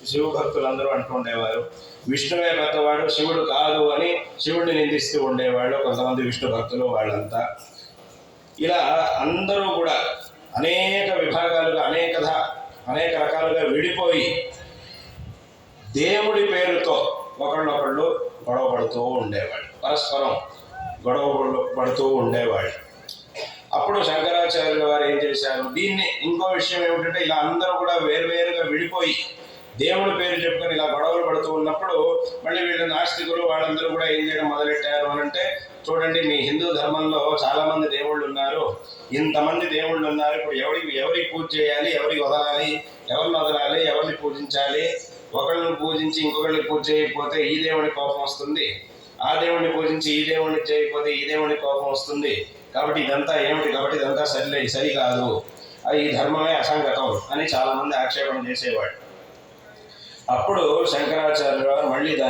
శివ భక్తులందరూ అంటూ ఉండేవారు. విష్ణువే పెద్దవాడు, శివుడు కాదు అని శివుడిని నిందిస్తూ ఉండేవాళ్ళు కొంతమంది విష్ణు భక్తులు. వాళ్ళంతా ఇలా అందరూ కూడా అనేక విభాగాలుగా అనేక రకాలుగా విడిపోయి దేవుడి పేరుతో ఒకళ్ళొకళ్ళు గొడవ పడుతూ ఉండేవాళ్ళు, పరస్పరం గొడవ పడుతూ ఉండేవాళ్ళు. అప్పుడు శంకరాచార్యుల వారు ఏం చేశారు, దీన్ని ఇంకో విషయం ఏమిటంటే, ఇలా అందరూ కూడా వేరువేరుగా విడిపోయి దేవుడి పేరు చెప్పుకొని ఇలా గొడవలు పడుతూ ఉన్నప్పుడు మళ్ళీ వీళ్ళు నాస్తికులు వాళ్ళందరూ కూడా ఏం చేయడం మొదలెట్టారు అని అంటే, చూడండి మీ హిందూ ధర్మంలో చాలామంది దేవుళ్ళు ఉన్నారు, ఇంతమంది దేవుళ్ళు ఉన్నారు, ఇప్పుడు ఎవరికి పూజ చేయాలి, ఎవరికి వదలాలి, ఎవరిని వదలాలి, ఎవరిని పూజించాలి, ఒకళ్ళని పూజించి ఇంకొకళ్ళని పూజ చేయకపోతే ఈ దేవుని కోపం వస్తుంది, ఆ దేవుణ్ణి పూజించి ఈ దేవుణ్ణి చేయకపోతే ఈ దేవుని కోపం వస్తుంది, కాబట్టి ఇదంతా ఏమిటి, కాబట్టి ఇదంతా సరికాదు, ఈ ధర్మమే అసంగతం అని చాలామంది ఆక్షేపణ చేసేవాడు. అప్పుడు శంకరాచార్యుల వారు మళ్ళీ దాని